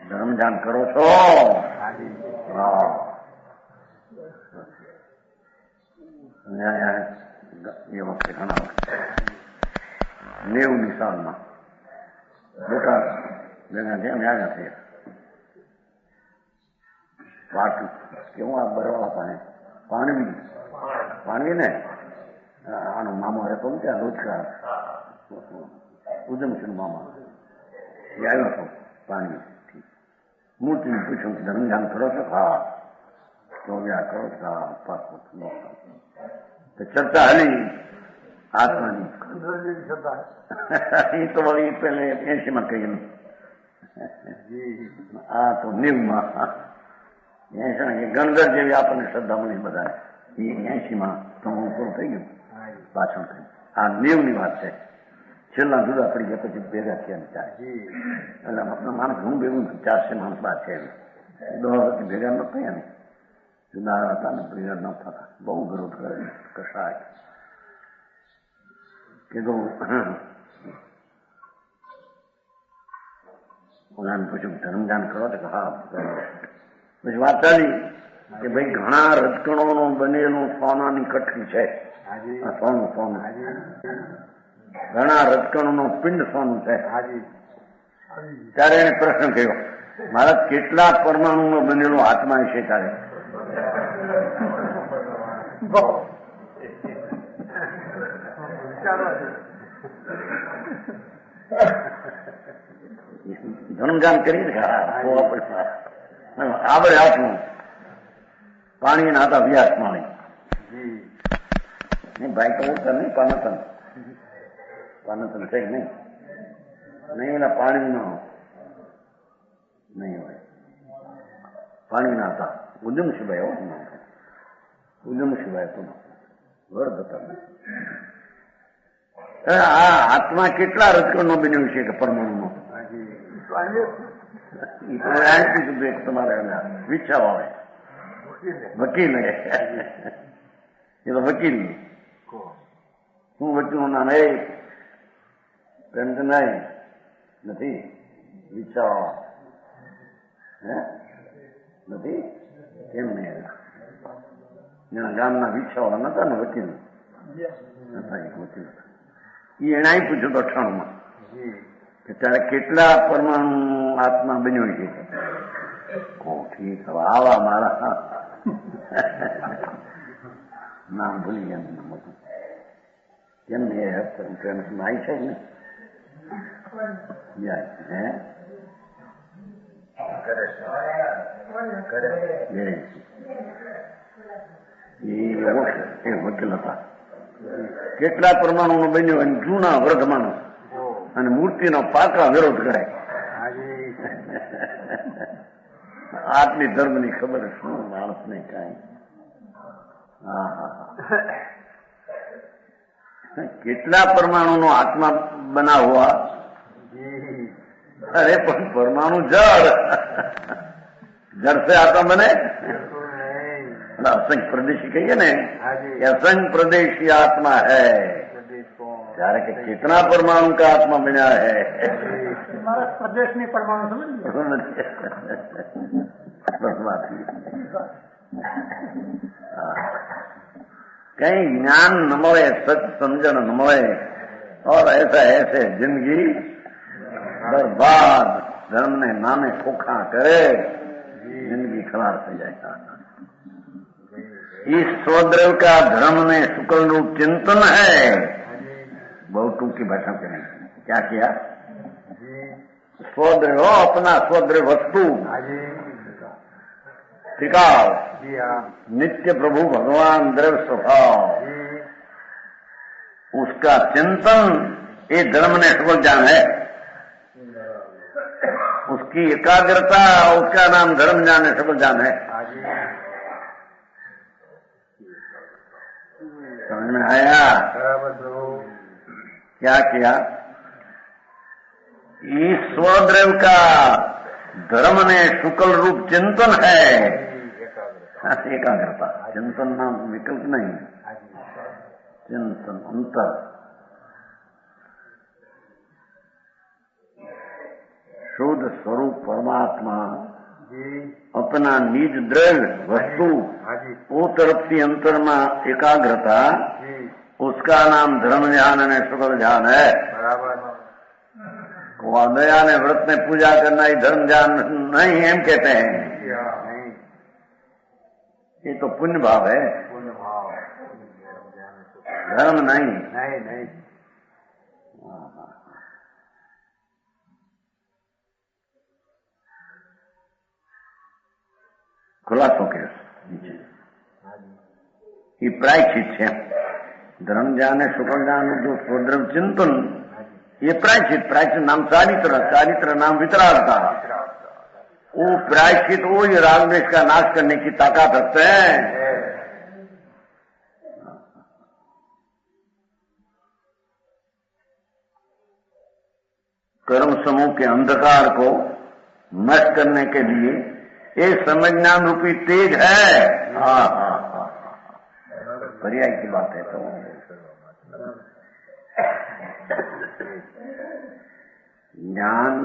[SPEAKER 1] धर्म ध्यान करो छो। ये वक्त खाना नेव निशान में बेटा लेना थे हम आया थे पार्ट क्यों आप बरवा पाए पानी ने आनो मामा रहते क्या रोज का उदम सिंह मामा ये आयो तो पानी मूर्ति में पूछो धर्म ध्यान करो तो। हाँ तो करो पाको तो चर्चा हली आत्मा नहीं तो वही पहले 80 में कही तो नीव में गणगढ़ जेवी आपने श्रद्धा मળી બધા 80 में તો હું પૂરું થઈ ગયું પાછળ થઈ આ नीवની વાત છે છેલ્લા જુદા પડી ગયા પછી ભેગા થયા ચાર એટલે આપણા માણસ હું ભેગું 400 માણસ બાદ છે દોહા ભેગા ન થયા ને જુદા હતા ને ભેગા ન થતા બહુ વિરોધ કરે કશાય કીધું ઓલાને પૂછ્યું ધર્મદાન કરો તો હા પછી વાત ચાલી કે ભાઈ ઘણા રજકણોનું બનેલું સોનાની કઠી છે સોનું સોનું ઘણા રજકણોનું પિંડ સોનું છે ત્યારે એને પ્રશ્ન કર્યો મારા કેટલા પરમાણુનો બનેલો આત્મા છે તારે ધર્મદાન કરી આવડે હાથનું પાણી નાતા વ્યાસ માણી નહીં ભાઈ તો ઉતર નહીં પાનતન છે કે નહીં નહીં એના પાણી નો નહીં હોય પાણી નાતા ઉદ્યમ સિવાય ઉદ્યમ સિવાય તો વર્ધ હતા આ આત્મા કેટલા રજકણનો બન્યો છે કે પરમાણુનો તમારે વિચાર આવે વકીલ એ તો વકીલ શું વકીલનું નામ એ પ્રેમચંદ નહીં નથી વિચાર નથી કેમ નહીં એના ગામના વિચારવા નતા ને વકીલ હતા એક વકીલ એ એના પૂછ્યું તો 98 કે ત્યારે કેટલા પરમાણુ આત્મા બન્યો છે ઠીક હવે આવા મારા નામ ભૂલી ગયા કેમ ને આવી છે ને એ વકીલ હતા કેટલા પરમાણુ બન્યો અને જૂના વૃદ્ધ માણસ અને મૂર્તિનો પાકા વિરોધ કરે આટલી ધર્મની ખબર શું માણસને કાંઈ કેટલા પરમાણુનો આત્મા બનાવવા અરે પણ પરમાણુ જળ સે આત્મા બને असंख्य प्रदेशी कहिए ने असंख्य प्रदेशी आत्मा है ત્યારે કે कितना परमाणु का आत्मा बना है
[SPEAKER 2] हमारा प्रदेश में परमाणु समझ
[SPEAKER 1] कहीं ज्ञान न મળે सच समझन न મળે और ऐसा ऐसे जिंदगी बर्बाद धर्म ने नामे खोखा करे जिंदगी खराब हो जाएगा इस स्वद्रव का धर्म में शुक्ल रूप चिंतन है बहुत टूकी भाषा करें क्या किया स्वद्रव अपना स्वद्रव वस्तु टिकाव नित्य प्रभु भगवान द्रव्य स्वभाव उसका चिंतन ये धर्म ने शुक्ल ज्ञान है उसकी एकाग्रता उसका नाम धर्म ज्ञान है शुक्ल ज्ञान है समझ में आया क्या किया इस स्वद्रव का धर्म ने शुक्ल रूप चिंतन है एकाग्रता चिंतन नाम विकल्प नहीं चिंतन अंतर शुद्ध स्वरूप परमात्मा अपना निज द्रव्य वस्तु वो तरफ से अंतर में एकाग्रता उसका नाम धर्म ध्यान है शुक्ल ध्यान है दया ने व्रत में पूजा करना ही धर्म ध्यान नहीं एम कहते हैं ये तो पुण्य भाव है धर्म नहीं खुलासों के नीचे ये प्रायश्चित है। धर्म जाने शुक्र जाने जो स्वद्रव चिंतन, ये प्रायश्चित नाम चारित्र नाम वितरागता। वो प्रायश्चित वो ये राग द्वेष का नाश करने की ताकत रखते हैं। कर्म समूह के अंधकार को नष्ट करने के लिए ये समय ज्ञान रूपी तेज है। हाँ हाँ हाँ, पर्याय की बात है। तो ज्ञान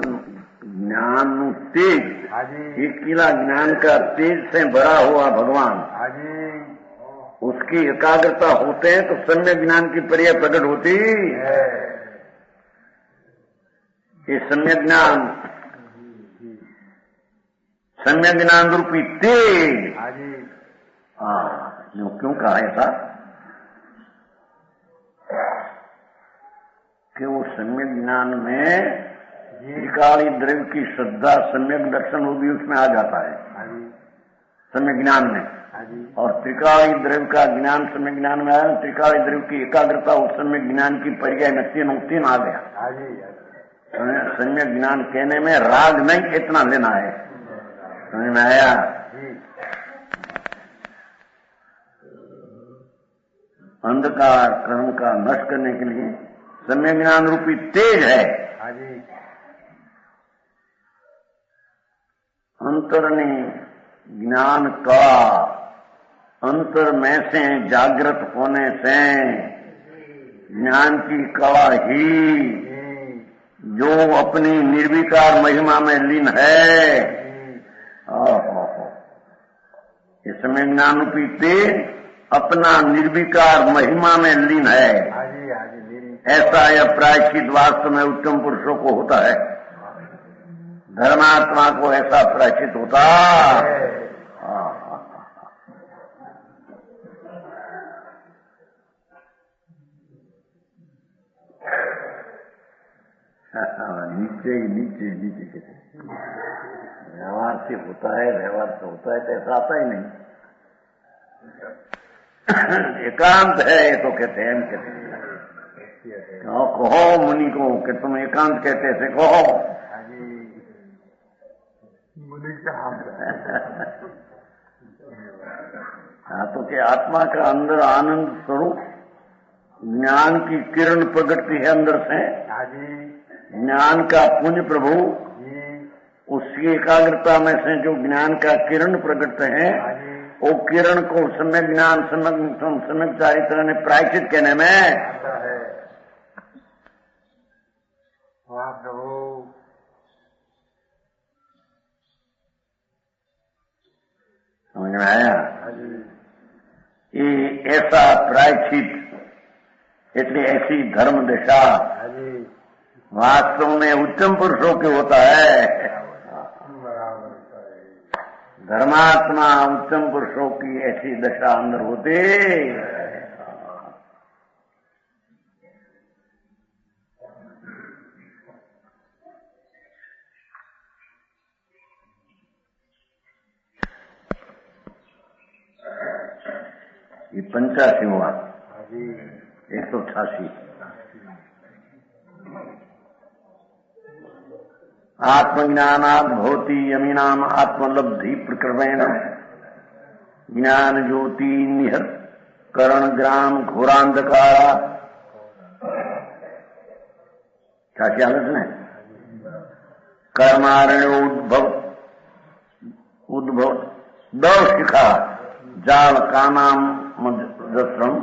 [SPEAKER 1] तेज, एक किला ज्ञान का तेज से भरा हुआ भगवान, उसकी एकाग्रता होते हैं तो सम्यक ज्ञान की पर्याय प्रकट होती है। ये सम्यक ज्ञान रूपी तेज। हाँ, क्यों कहा ऐसा कि वो सम्यक ज्ञान में त्रिकाली द्रव्य की श्रद्धा सम्यक दर्शन वो भी उसमें आ जाता है सम्यक ज्ञान में। और त्रिकाली द्रव्य का ज्ञान सम्यक ज्ञान में आया, त्रिकाली द्रव्य की एकाग्रता उस सम्यक ज्ञान की पर्याय में तीन आ गया। सम्यक ज्ञान कहने में राग नहीं इतना लेना है, समझ में आया। अंधकार कर्म का नष्ट करने के लिए सम्यक ज्ञान रूपी तेज है। अंतरने ज्ञान का अंतर में से जागृत होने से ज्ञान की कला ही जो अपनी निर्विकार महिमा में लीन है। इसमें ज्ञान रूपी तेज अपना निर्विकार महिमा में लीन है। ऐसा यह प्रायश्चित वास्तव में उत्तम पुरुषों को होता है। धर्मात्मा को ऐसा प्रायश्चित होता है। नीचे व्यवहार से होता है, व्यवहार से होता है तो ऐसा आता ही नहीं। एकांत है ये तो कहते हैं, कहो मुनि को कि तुम एकांत कहते थे, कहो मुनि का। हाँ, तो क्या आत्मा का अंदर आनंद स्वरूप ज्ञान की किरण प्रगटती है अंदर से। ज्ञान का पुंज प्रभु उसकी एकाग्रता में से जो ज्ञान का किरण प्रकटते हैं, वो किरण को सम्यक ज्ञान सम्यक चारित्र ने प्रायश्चित कहने में। प्रभु समझ में आया। ये ऐसा प्रायश्चित इसलिए ऐसी धर्म दिशा वास्तव में उत्तम पुरुषों के होता है। धर्मात्मा उत्तम पुरुषों की ऐसी दशा अंदर होती। ये 85वां 188 आत्मज्ञानात् भवति यमीनाम आत्मलब्धि प्रक्रमेण ज्ञान ज्योति निहत करण ग्राम घोरांधकारा। क्या क्या है? कर्मारण्य उद्भव दौ शिखा जाल कानाम मध्यम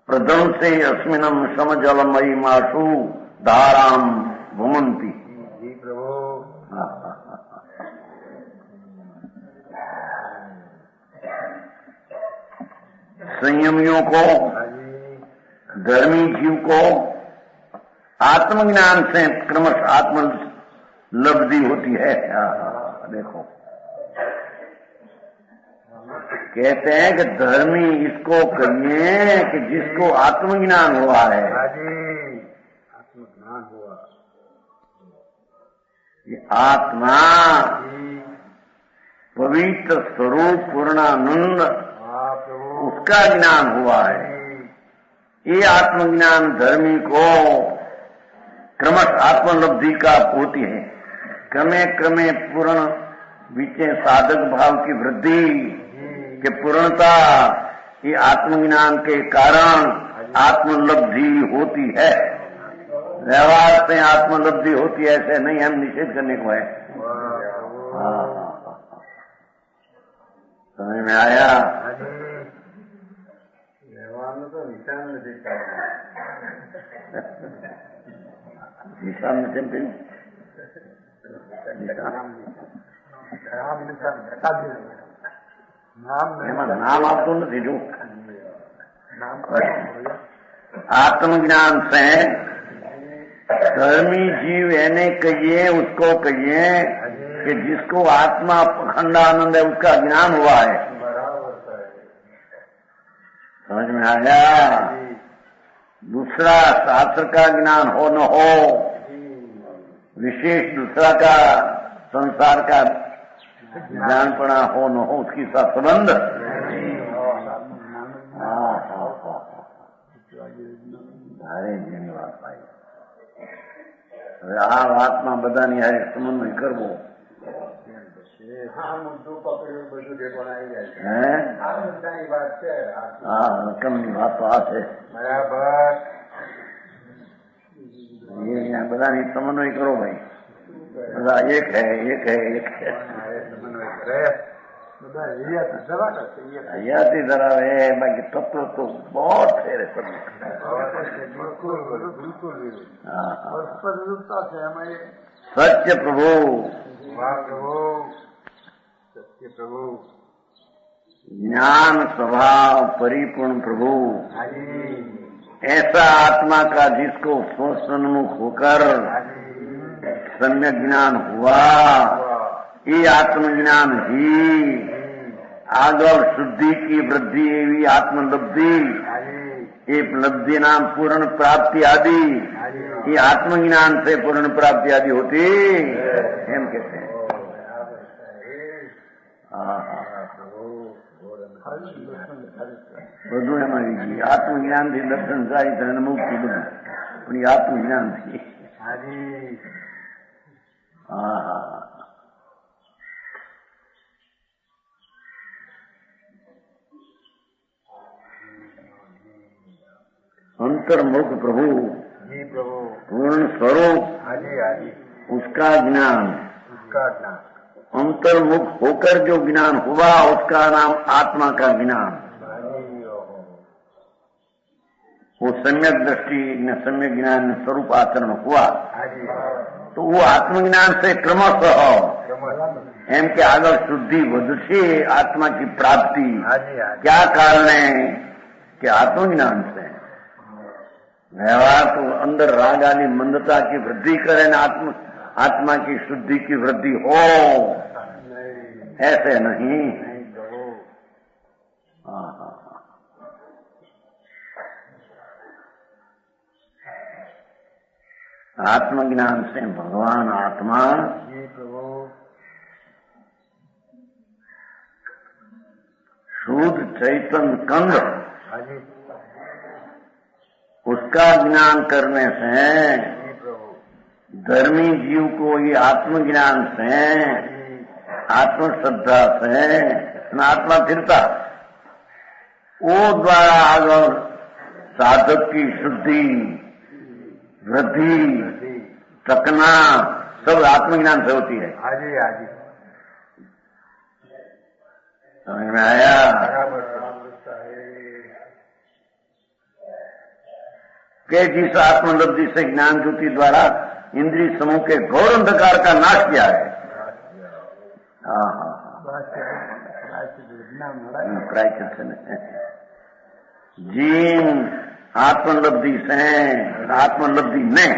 [SPEAKER 1] प्रदंसे अस्मिनम समजलमयी माशु धाराम भुमंती। संयमियों को, धर्मी जीव को आत्मज्ञान से क्रमश आत्मलब्धि होती है। देखो कहते हैं कि धर्मी इसको कहिए कि जिसको आत्मज्ञान हुआ है। आत्मज्ञान हुआ, ये आत्मा पवित्र स्वरूप पूर्णानंद उसका ज्ञान हुआ है। ये आत्मज्ञान धर्मी को क्रमश आत्मलब्धि का होती है। क्रमे क्रमे पूर्ण बीचे साधक भाव की वृद्धि के पूर्णता ये आत्मज्ञान के कारण आत्मलब्धि होती है। व्यवहार से आत्मलब्धि होती है ऐसे नहीं, हम निषेध करने को है। समझ में आया?
[SPEAKER 3] व्यवहार में तो निशान में देखता है,
[SPEAKER 1] निशान में चलते नाम आपको नहीं जो आत्मज्ञान से धर्मी जीव यानी कहिए, उसको कहिए कि जिसको आत्मा अखंडानंद है उसका ज्ञान हुआ है। समझ में आ गया? दूसरा शास्त्र का ज्ञान हो न हो, विशेष दूसरा का संसार का ज्ञानपना हो न हो, उसकी साथ संबंध धन्यवाद भाई। આ વાતમાં બધાની હારે સમન્વય કરવો। હા, રકમની વાત તો આ છે બરાબર। બધાની સમન્વય કરો ભાઈ, બધા એક है, एक है, एक है। हयाती धरावे, बाकी तत्व तो बहुत फेरे सब। सत्य प्रभु,
[SPEAKER 3] सत्य प्रभु,
[SPEAKER 1] ज्ञान स्वभाव परिपूर्ण प्रभु, ऐसा आत्मा का जिसको स्वसन्मुख होकर सम्यक ज्ञान हुआ, ये आत्मज्ञान ही आगव शुद्धि की वृद्धि एवं आत्मलब्धि, ये लब्धि नाम पूर्ण प्राप्ति आदि, ये आत्मज्ञान से पूर्ण प्राप्ति आदि होती हम कहते हैं। બધું એમાં આત્મજ્ઞાન થી દર્શન થાય તો મુક્તિ બધું, પણ એ આત્મજ્ઞાન થી। अंतर्मुख प्रभु,
[SPEAKER 3] जी प्रभु,
[SPEAKER 1] पूर्ण स्वरूप,
[SPEAKER 3] हाजी हाजी,
[SPEAKER 1] उसका ज्ञान,
[SPEAKER 3] उसका ज्ञान,
[SPEAKER 1] अंतर्मुख होकर जो ज्ञान हुआ उसका नाम आत्मा का ज्ञान। वो सम्यक दृष्टि न सम्यक ज्ञान न स्वरूप आचरण हुआ तो वो आत्मज्ञान से क्रमशः एम के आगे शुद्धि વધશે आत्मा की प्राप्ति। क्या कारण है कि आत्मज्ञान से व्यवहार तो अंदर राग आदि मंदता की वृद्धि करे न आत्मा की शुद्धि की वृद्धि हो, ऐसे नहीं। आत्मज्ञान से भगवान आत्मा शुद्ध चैतन्य कंद, उसका ज्ञान करने से धर्मी जीव को ये आत्मज्ञान से, आत्मश्रद्धा से आत्मा फिरता, वो द्वारा आगे साधक की शुद्धि वृद्धि टकना सब आत्मज्ञान से होती है।
[SPEAKER 3] हाजी हाजी,
[SPEAKER 1] समझ में आया? कि जिस आत्मलब्धि से ज्ञान ज्योति द्वारा इंद्रिय समूह के घोर अंधकार का नाश किया है। जीन आत्मलब्धि से आत्मलब्धि में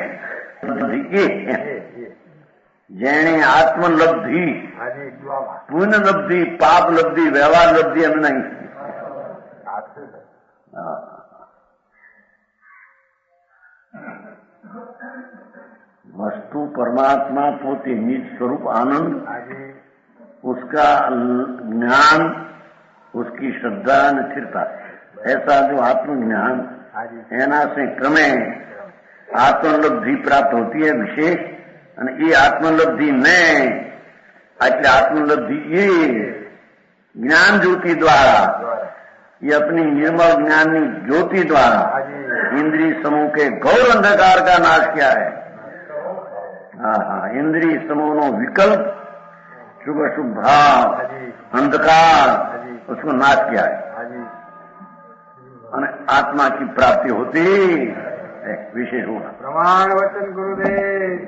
[SPEAKER 1] जेने आत्मलब्धि पुण्य लब्धि पाप लब्धि व्यवहार लब्धि हम नहीं। वस्तु परमात्मा पोते निज स्वरूप आनंद, उसका ज्ञान उसकी श्रद्धा અને સ્થિરતા ऐसा जो आत्मज्ञान
[SPEAKER 3] हाँ जी
[SPEAKER 1] એના से क्रमे આત્મલબ્ધિ પ્રાપ્ત होती है विशेष અને એ આત્મલબ્ધિ ને એટલે આत्मलब्धि ये ज्ञान ज्योति द्वारा ये अपनी निर्मल ज्ञानी ज्योति द्वारा
[SPEAKER 3] हाँ जी
[SPEAKER 1] इंद्रिय समूह के घोर अंधकार का नाश किया है। हाँ इंद्रिय समूह नो विकल्प शुभ शुभ भाव
[SPEAKER 3] हाँ जी
[SPEAKER 1] अंधकार
[SPEAKER 3] हाँ जी
[SPEAKER 1] उसको नाश किया है
[SPEAKER 3] हाँ जी
[SPEAKER 1] और आत्मा की प्राप्ति होती है विशेष होना।
[SPEAKER 3] प्रमाण वचन गुरुदेव।